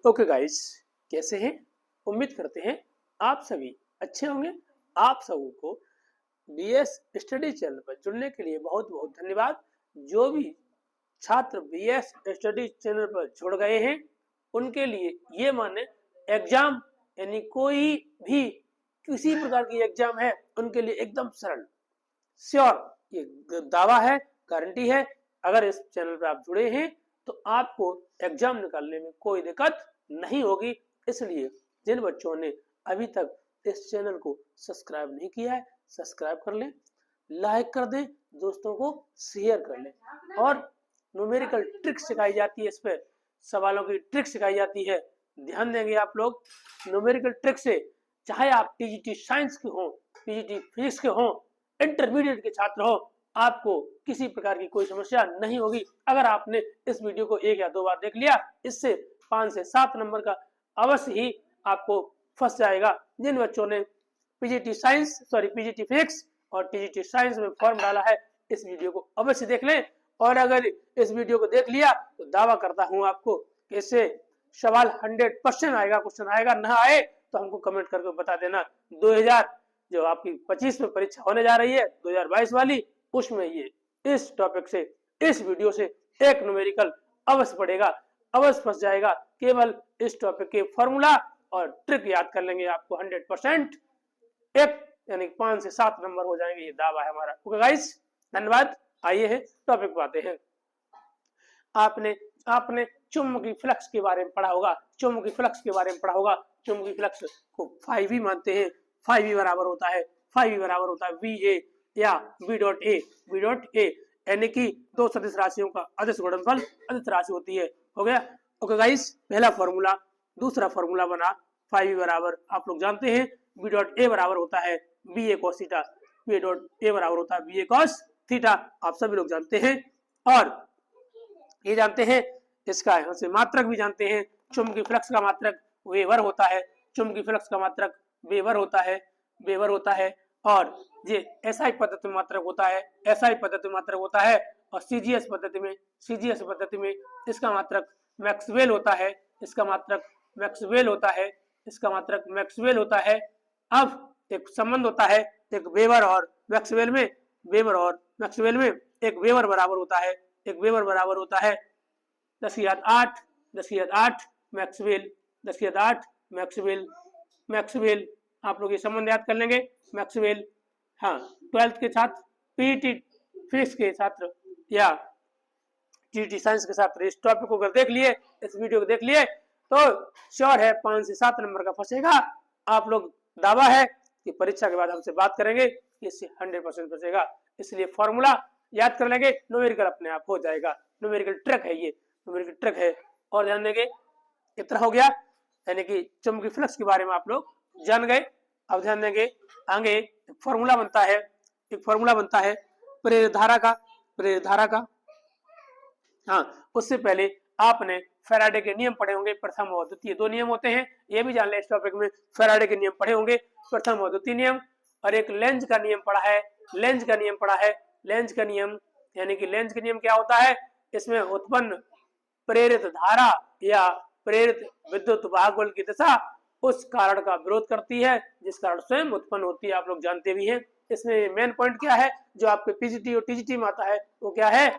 Okay guys, कैसे हैं? उम्मीद करते हैं आप सभी अच्छे होंगे। आप सबों को बीएस स्टडी चैनल पर जुड़ने के लिए बहुत बहुत धन्यवाद। जो भी छात्र बीएस स्टडी चैनल पर जुड़ गए हैं उनके लिए ये माने एग्जाम यानी कोई भी किसी प्रकार की एग्जाम है उनके लिए एकदम सरल श्योर ये दावा है, गारंटी है। अगर इस चैनल पर आप जुड़े हैं तो आपको एग्जाम निकालने में कोई दिक्कत नहीं होगी। इसलिए जिन बच्चों ने अभी तक इस चैनल को सब्सक्राइब नहीं किया है, सब्सक्राइब कर लें, लाइक कर दें, दोस्तों को शेयर कर लें। और न्यूमेरिकल ट्रिक सिखाई जाती है, इस पर सवालों की ट्रिक सिखाई जाती है, ध्यान देंगे आप लोग। न्यूमेरिकल ट्रिक से चाहे आप टीजीटी साइंस के हों, टीजीटी फिजिक्स के हों, इंटरमीडिएट के छात्र हो, आपको किसी प्रकार की कोई समस्या नहीं होगी। अगर आपने इस वीडियो को 1 या 2 बार देख लिया, इससे 5 से 7 नंबर का अवश्य ही आपको फंस जाएगा। जिन बच्चों ने पीजीटी फिजिक्स और टीजीटी साइंस में फॉर्म डाला है, इस वीडियो को अवश्य देख लें। और अगर इस वीडियो को देख लिया तो दावा करता हूं आपको कि इससे सवाल 100% आएगा। क्वेश्चन आएगा, ना आए तो हमको कमेंट करके बता देना। 2000 जो आपकी 25 में परीक्षा होने जा रही है 2022 वाली, उसमें ये इस टॉपिक से, इस वीडियो से एक न्यूमेरिकल अवश्य पड़ेगा, अवश्य फंस जाएगा। केवल इस टॉपिक के फॉर्मूला और ट्रिक याद कर लेंगे, आपको 100% एक यानी 5 से 7 नंबर हो जाएंगे, ये दावा है हमारा। ओके गाइस, धन्यवाद। आइए है टॉपिक पे आते हैं। आपने चुंबकीय फ्लक्स के बारे में पढ़ा होगा, चुंबकीय फ्लक्स के बारे में पढ़ा होगा। चुंबकीय फ्लक्स को 5V मानते हैं। 5V बराबर होता है VA या V डॉट ए यानी कि दो सदिश राशियों का अदिश गुणनफल अदिश राशि होती है। हो गया। ओके गाइस, पहला फॉर्मूला। दूसरा फॉर्मूला बना 5V बराबर, आप लोग जानते हैं, V डॉट ए बराबर होता है BA cos theta. V dot A बराबर होता है BA cos थीटा, आप सभी लोग जानते हैं। और ये जानते हैं, इसका यहाँ से मात्रक भी जानते हैं। चुंबकीय फ्लक्स का मात्रक वेबर होता है, चुंबकीय फ्लक्स का मात्रक वेबर होता है। और ये एसआई पद्धति में मात्रक होता है, एसआई पद्धति में मात्रक होता है। और सीजीएस पद्धति में इसका मात्रक मैक्सवेल होता है, इसका मात्रक मैक्सवेल होता है। अब एक संबंध होता है, एक वेबर और मैक्सवेल में, एक वेबर बराबर होता है 10⁸ मैक्सवेल। आप लोग ये संबंध याद कर लेंगे, मैक्सवेल। हाँ, 12th के छात्र, पीटी फिजिक्स के छात्र या टीटी साइंस के छात्र इस टॉपिक को अगर देख लिए, इस वीडियो को देख लिए, तो श्योर है 5 से 7 नंबर का फंसेगा। आप लोग दावा है कि परीक्षा के बाद हमसे बात करेंगे, इससे 100% फंसेगा। इसलिए फॉर्मूला याद कर लेंगे, न्यूमेरिकल अपने आप हो जाएगा। न्यूमेरिकल ट्रिक है ये, न्यूमेरिकल ट्रिक है। और ध्यान देंगे, इतना हो गया, यानी कि चुंबकीय फ्लक्स के बारे में आप लोग जान गए। अब ध्यान देंगे, आगे एक फॉर्मूला बनता है प्रेरित धारा का। हाँ, उससे पहले आपने फैराडे के नियम पढ़े होंगे, प्रथम और द्वितीय 2 नियम होते हैं, ये भी जान ले। इस टॉपिक में फैराडे के नियम पढ़े होंगे, प्रथम और द्वितीय नियम। और एक लेंज का नियम पढ़ा है, लेंज का नियम यानी कि लेंज का नियम क्या होता है, इसमें उत्पन्न प्रेरित धारा या प्रेरित विद्युत वाहक बल की दिशा उस कारण का विरोध करती है जिस कारण स्वयं उत्पन्न होती है, आप लोग जानते भी हैं। इसमें मेन पॉइंट क्या है जो आपके पीजीटी और टीजीटी में आता है, वो क्या है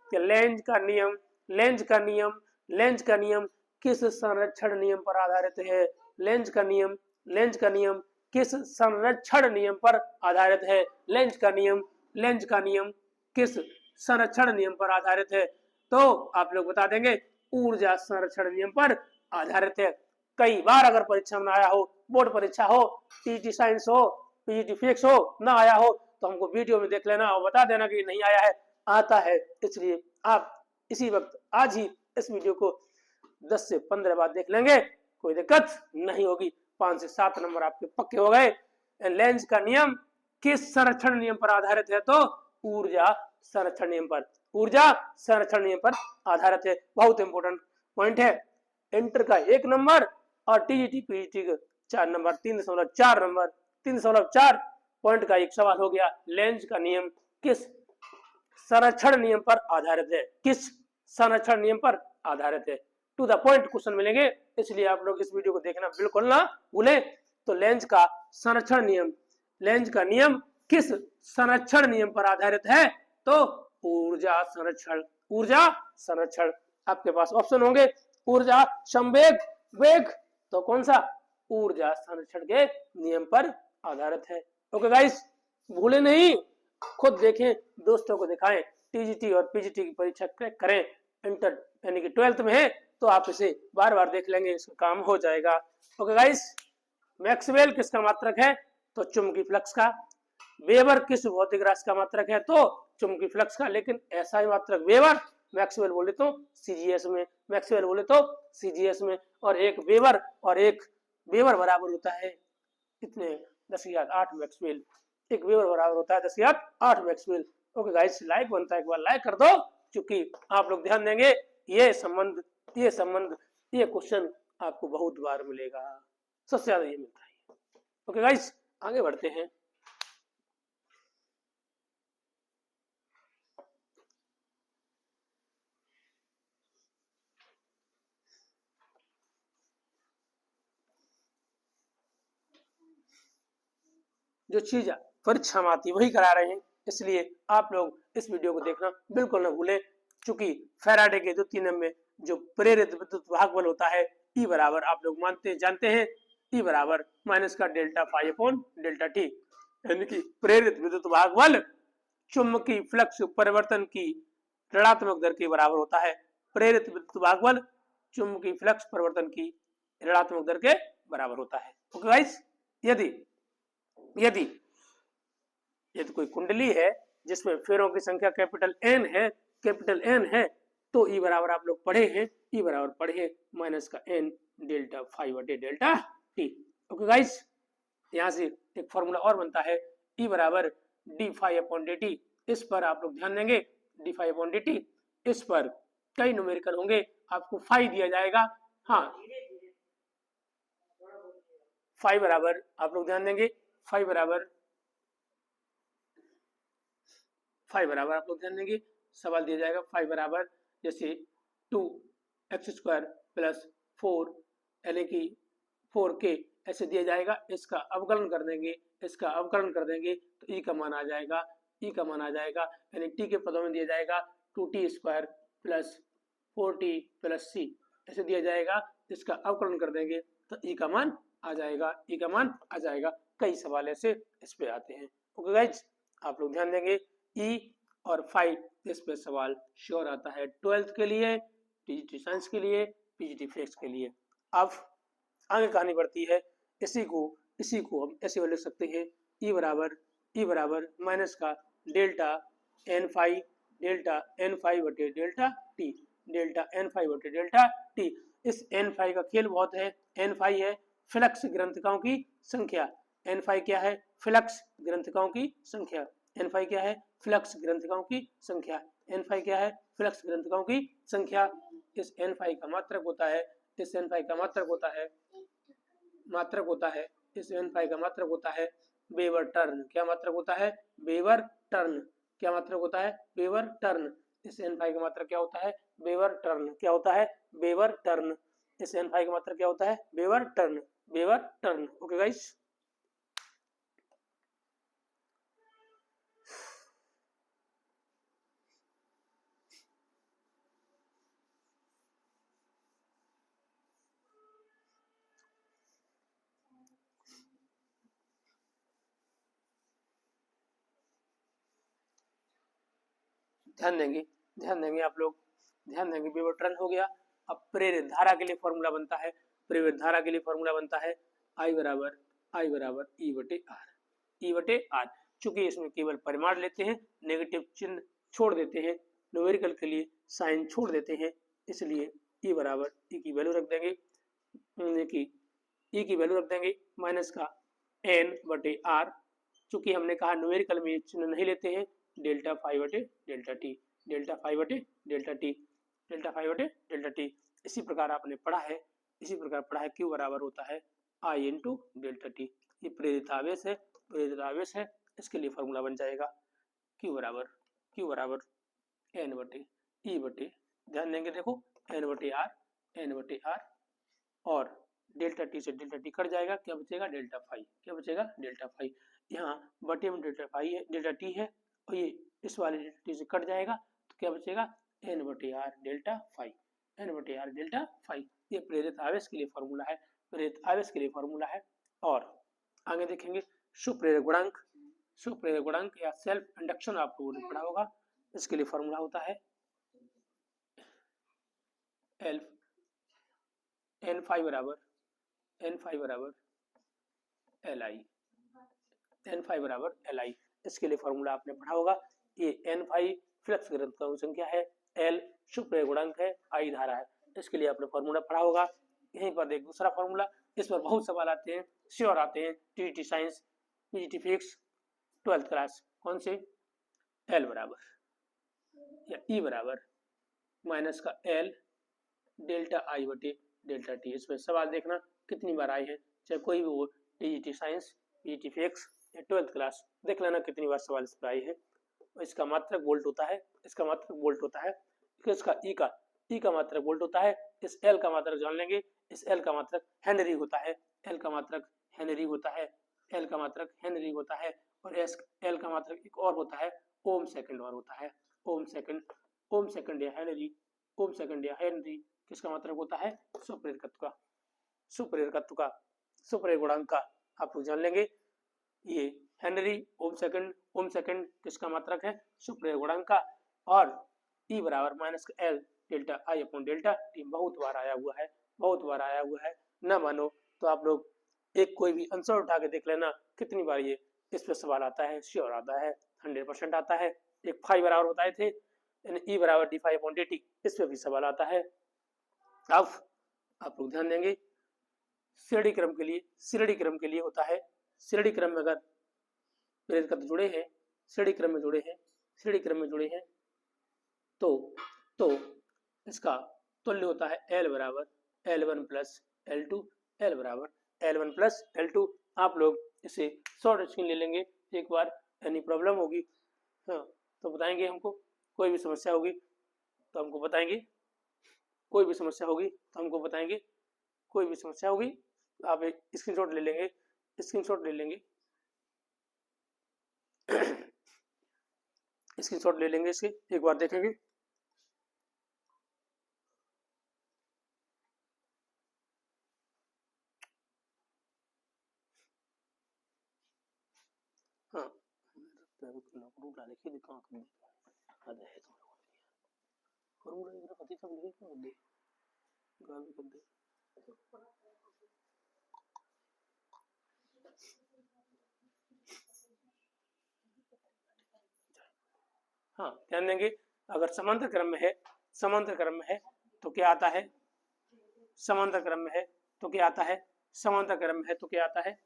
कि लेंज का नियम किस संरक्षण नियम पर आधारित है। लेंज का नियम किस संरक्षण नियम पर आधारित है। लेंज का नियम किस संरक्षण नियम पर आधारित है, तो आप लोग बता देंगे ऊर्जा संरक्षण नियम पर आधारित है। कई बार अगर परीक्षा में आया हो, बोर्ड परीक्षा हो, टीजीटी साइंस हो, पीजीटी फिजिक्स हो, ना आया हो तो हमको वीडियो में देख लेना और बता देना कि नहीं आया है, आता है। इसलिए आप इसी वक्त आज ही इस वीडियो को 10 से 15 बार देख लेंगे, कोई दिक्कत नहीं होगी। 5 से 7 नंबर आपके पक्के हो गए। लेंज का नियम किस संरक्षण नियम पर आधारित है, तो ऊर्जा संरक्षण नियम पर आधारित है। बहुत इंपॉर्टेंट पॉइंट है। इंटर का 1 नंबर और टीजीटी पीजीटी का 4 नंबर, 3.4 पॉइंट का एक सवाल हो गया। लेंज का नियम किस संरक्षण नियम पर आधारित है, टू द पॉइंट क्वेश्चन मिलेंगे, इसलिए आप लोग इस वीडियो को देखना बिल्कुल ना भूलें। तो लेंज का संरक्षण नियम, लेंज का नियम किस संरक्षण नियम पर आधारित है? तो ऊर्जा संरक्षण, ऊर्जा संरक्षण। आपके पास ऑप्शन होंगे ऊर्जा संवेग, वेग, तो कौन सा? ऊर्जा संरक्षण के नियम पर आधारित है। ओके गाइस, भूले नहीं, खुद देखें, दोस्तों को दिखाएं। टीजीटी और पीजीटी की परीक्षा क्रैक करें, इंटर यानी कि 12th में है तो आप इसे बार बार देख लेंगे, इसका काम हो जाएगा। ओके गाइस, मैक्सवेल किसका मात्रक है? तो चुंबकीय फ्लक्स का। वेबर किस भौतिक राशि का मात्रक है? तो चुंबकीय फ्लक्स का। लेकिन ऐसा ही मात्रक वेबर मैक्सवेल बोले तो सीजीएस में, मैक्सवेल बोले तो सीजीएस में, और एक वेबर बराबर होता है कितने? 10⁸ मैक्सवेल। एक वेबर बराबर होता है 10⁸ मैक्सवेल। ओके गाइस, लाइक बनता है, एक बार लाइक कर दो, क्योंकि आप लोग ध्यान देंगे ये संबंध, ये क्वेश्चन आपको बहुत बार मिलेगा, सबसे ज्यादा ये मिलता है। ओके गाइस, आगे बढ़ते हैं। जो चीज परीक्षा में आती है वही करा रहे हैं, इसलिए आप लोग इस वीडियो को देखना बिल्कुल न भूलें। चूंकि फैराडे के द्वितीय नियम में जो प्रेरित विद्युत भाग बल होता है, ई बराबर आप लोग जानते हैं, ई बराबर माइनस का delta phi upon delta T, यानी कि प्रेरित विद्युत भाग बल चुंबकीय फ्लक्स परिवर्तन की ऋणात्मक दर के बराबर होता है। प्रेरित विद्युत भाग बल चुंबकीय फ्लक्स परिवर्तन की ऋणात्मक दर के बराबर होता है। ओके गाइस, यदि यदि यदि कोई कुंडली है जिसमें फेरों की संख्या कैपिटल एन है, तो ई बराबर आप लोग पढ़े हैं, ई बराबर पढ़े माइनस का एन डेल्टा फाई बटे डेल्टा टी। ओके गाइस, यहाँ से एक फॉर्मूला और बनता है, ई बराबर D phi upon D T. इस पर आप लोग ध्यान देंगे, D phi upon D T, इस पर कई न्यूमेरिकल होंगे, आपको फाई दिया जाएगा। हाँ, फाई बराबर आप लोग ध्यान देंगे, फाई बराबर आप लोग ध्यान देंगे, सवाल दिया जाएगा फाई बराबर जैसे 2x² प्लस 4 यानी कि 4k ऐसे दिया जाएगा। इसका अवकलन कर देंगे, तो ई का मान आ जाएगा, यानी टी के पदों में दिया जाएगा 2t² plus 4t plus c ऐसे दिया जाएगा। इसका अवकलन कर देंगे तो ई का मान आ जाएगा, कई सवाल ऐसे इस पे आते हैं। ओके गाइज, आप लोग ध्यान देंगे, ई और फाई इस पे सवाल श्योर आता है 12th के लिए, टीजीटी साइंस के लिए, पीजीटी फिजिक्स के लिए। अब आगे कहानी बढ़ती है, इसी को हम ऐसे लिख सकते हैं, ई बराबर माइनस का डेल्टा एन फाई बटे डेल्टा टी, इस एन फाई का खेल बहुत है। एन फाई है फ्लक्स ग्रंथिकाओं की संख्या, एन फाई क्या है? फ्लक्स ग्रंथिकाओं की संख्या, एन फाई क्या है? फ्लक्स ग्रंथिकाओं की संख्या, एन फाई क्या है? फ्लक्स ग्रंथिकाओं की संख्या। इस एन फाई का मात्रक होता है, इस एन फाई का मात्रक होता है, इस एन फाई का मात्रक होता है वेबर टर्न। क्या मात्रक होता है? Weber turn. क्या मात्रक होता है? Weber turn. इस एन फाई का मात्रक क्या होता है? Weber turn. क्या होता है? Weber turn. इस एन फाई का मात्रक क्या होता है? Weber turn. ओके गाइस, ध्यान देंगे आप लोग, वेबर टर्न हो गया। अब प्रेरित धारा के लिए फॉर्मूला बनता है, आई बराबर ई बटे आर। चूंकि इसमें केवल परिमाण लेते हैं, नेगेटिव चिन्ह छोड़ देते हैं, न्यूमेरिकल के लिए साइन छोड़ देते हैं, इसलिए ई बराबर ई की वैल्यू रख देंगे, माइनस का एन बटे आर। चूंकि हमने कहा न्यूमेरिकल में चिन्ह नहीं लेते हैं, डेल्टा फाई बटे डेल्टा टी। इसी प्रकार आपने पढ़ा है, क्यू बराबर होता है आई इंटू डेल्टा टी। ये प्रेरित आवेश है, इसके लिए फॉर्मूला बन जाएगा क्यू बराबर एन बटे ई बटे, ध्यान देंगे देखो, एन बटे आर एन बटे आर, और डेल्टा टी से डेल्टा टी कट जाएगा, क्या बचेगा डेल्टा फाई, क्या बचेगा डेल्टा फाई। यहाँ बटे में डेल्टा फाई है, डेल्टा टी है, और ये इस वाले डेल्टा टी से कट जाएगा, तो क्या बचेगा एन बटे आर डेल्टा फाई, एन बटे आर डेल्टा फाई। ये प्रेरित आवेश के लिए फॉर्मूला है, प्रेरित आवेश के लिए फॉर्मूला है। और आगे देखेंगे सुप्रेरक गुणांक, सुप्रेरक गुणांक या सेल्फ इंडक्शन आप लोगों ने पढ़ा होगा, इसके लिए फॉर्मूला होता है एल एन फाई बराबर एल आई, एन फाई बराबर एल आई, इसके लिए फॉर्मूला आपने पढ़ा होगा। ये एन फाई फ्लक्स घनत्व का संख्या है, एल सुप्रेरक गुणांक है, आई धारा है, इसके लिए आपने फॉर्मूला पढ़ा होगा। यहीं पर एक दूसरा फॉर्मूला, इस पर बहुत सवाल आते हैं, श्योर आते हैं, TT science, PGT physics, 12th class, कौन से एल बराबर या ई बराबर माइनस का एल डेल्टा आई बटे डेल्टा टी। इसमें सवाल देखना कितनी बार आए हैं, चाहे कोई भी हो, टीजीटी साइंस, पीजीटी फिजिक्स या 12th क्लास, देख लेना कितनी बार सवाल इस पर आए हैं। इसका मात्रक वोल्ट होता है, इसका मात्रक वोल्ट होता है, इसका ई का मात्रक वोल्ट होता है, इस एल का मात्रक जान लेंगे, इस एल का मात्रक हेनरी होता है, एल का मात्रक हेनरी होता है, एल का मात्रक हेनरी होता है, और एस एल का मात्रक एक और होता है ओम सेकंड और होता है, ओम सेकंड या हेनरी, ओम सेकंड या हेनरी किसका मात्रक होता है सुप्रेरकत्व का, सुप्रेरकत्व का, सुप्रेरक गुणांक का आप लोग जान लेंगे। ये हेनरी ओम सेकंड किसका मात्रक है सुप्रेरक गुणांक का, और ई बराबर माइनस एल डेल्टा आई अपॉन डेल्टा टी, बहुत बार आया हुआ है, बहुत बार आया हुआ है। ना मानो तो आप लोग एक कोई भी आंसर उठा के देख लेना कितनी बार ये इस पे सवाल आता है, श्योर आता है, 100% आता है। एक फाई बराबर होता है थे ई बराबर D phi upon D T, इस पे भी सवाल आता है। अब आप लोग ध्यान देंगे श्रेणी क्रम के लिए, श्रेणी क्रम के लिए होता है, श्रेणी क्रम में अगर प्रेरक जुड़े हैं, श्रेणी क्रम में जुड़े हैं, श्रेणी क्रम में जुड़े हैं, तो इसका तुल्य होता है एल बराबर L1 प्लस L2, एल बराबर L1 प्लस L2। आप लोग इसे शॉर्ट स्क्रीन ले लेंगे एक बार, एनी प्रॉब्लम होगी हाँ तो बताएंगे हमको, कोई भी समस्या होगी तो हमको बताएंगे, कोई भी समस्या होगी तो हमको बताएंगे, कोई भी समस्या होगी आप एक स्क्रीनशॉट ले लेंगे, स्क्रीनशॉट ले लेंगे स्क्रीनशॉट ले लेंगे, इसके एक बार देखेंगे। हाँ हाँ ध्यान देंगे, अगर समांतर क्रम में है, समांतर क्रम में है तो क्या आता है, समांतर क्रम में है तो क्या आता है, समांतर क्रम में है तो क्या आता है,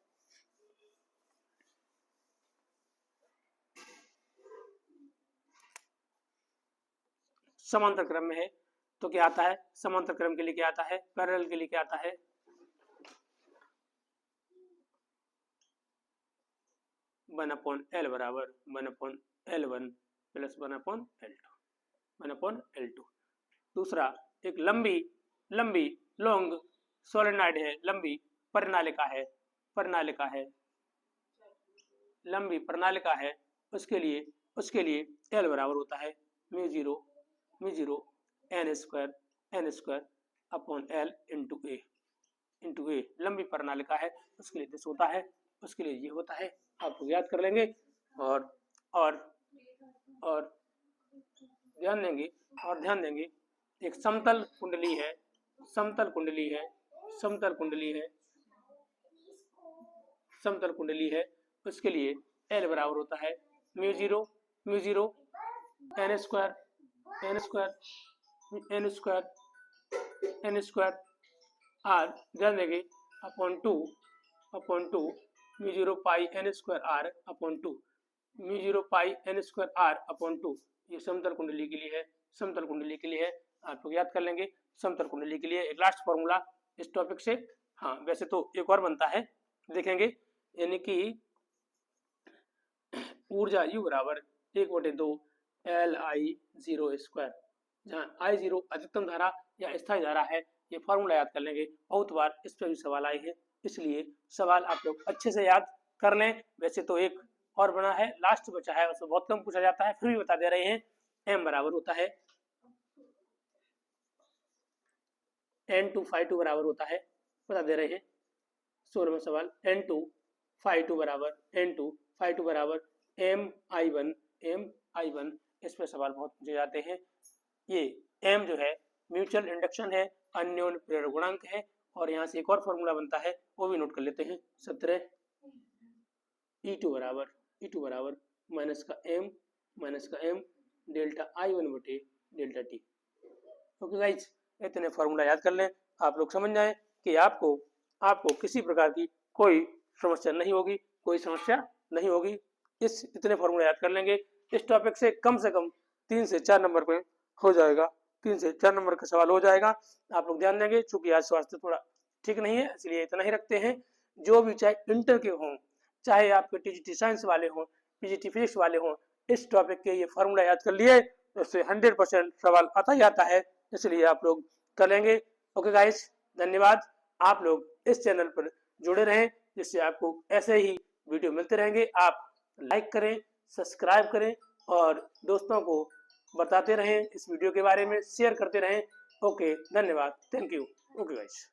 समांतर क्रम में है तो क्या आता है, समांतर क्रम के लिए क्या आता है, पैरेलल के लिए क्या आता है 1/L बराबर 1/L1 प्लस 1/L2। दूसरा एक लंबी लॉन्ग सोलेनॉइड है, लंबी परिनालिका है, लंबी परिनालिका है, उसके लिए L बराबर होता है mu zero N square upon L into A, लंबी परिनालिका है उसके लिए दिस होता है, उसके लिए ये होता है, आप लोग याद कर लेंगे। और ध्यान देंगे एक समतल कुंडली है, समतल कुंडली है, उसके लिए L बराबर होता है mu zero N square R, ध्यान देंगे upon two mu zero pi N square R upon two, mu zero pi N square R upon two, ये समतल कुंडली के लिए है, समतल कुंडली के लिए है, आप लोग याद कर लेंगे। समतल कुंडली के लिए एक लास्ट फॉर्मूला इस टॉपिक से, हाँ वैसे तो एक और बनता है देखेंगे, यानी कि ऊर्जा U बराबर 1/2 LI0 स्क्वायर, जहाँ I0 अधिकतम धारा या स्थायी धारा है, ये फॉर्मूला याद कर लेंगे। बहुत बार इस पर भी सवाल आए हैं, इसलिए सवाल आप लोग अच्छे से याद कर लें। वैसे तो एक और बना है, लास्ट बचा है, उसमें बहुत कम पूछा जाता है, फिर भी बता दे रहे हैं। m बराबर होता है n2 phi2 बराबर होता है, बता दे रहे हैं 16वां सवाल, n2 phi2 बराबर n2 phi2 बराबर mi1 इस पर सवाल बहुत पूछे जाते हैं। ये m जो है म्यूचुअल इंडक्शन है, अन्योन्य प्रेरक गुणांक है, और यहाँ से एक और फॉर्मूला बनता है, वो भी नोट कर लेते हैं। 17 E2 बराबर माइनस का m डेल्टा I1 बटे डेल्टा टी। ओके गाइज, इतने फॉर्मूला याद कर लें, आप लोग समझ जाएं कि आपको किसी प्रकार की कोई समस्या नहीं होगी, इस इतने फॉर्मूला याद कर लेंगे। इस टॉपिक से कम 3 से 4 नंबर पे हो जाएगा, 3 से 4 नंबर का सवाल हो जाएगा। आप लोग ध्यान देंगे, चूंकि आज स्वास्थ्य थोड़ा ठीक नहीं है, इसलिए इतना ही रखते हैं। जो भी चाहे इंटर के हों, चाहे आपके टीजीटी साइंस वाले हों, पीजीटी फिजिक्स वाले हों, इस टॉपिक के ये फॉर्मूला याद कर लिए, उससे 100% सवाल आता ही आता है, इसलिए आप लोग करेंगे। ओके गाइस, धन्यवाद। आप लोग इस चैनल पर जुड़े रहें, जिससे आपको ऐसे ही वीडियो मिलते रहेंगे। आप लाइक करें, सब्सक्राइब करें और दोस्तों को बताते रहें, इस वीडियो के बारे में शेयर करते रहें। ओके, धन्यवाद, थैंक यू। Okay guys.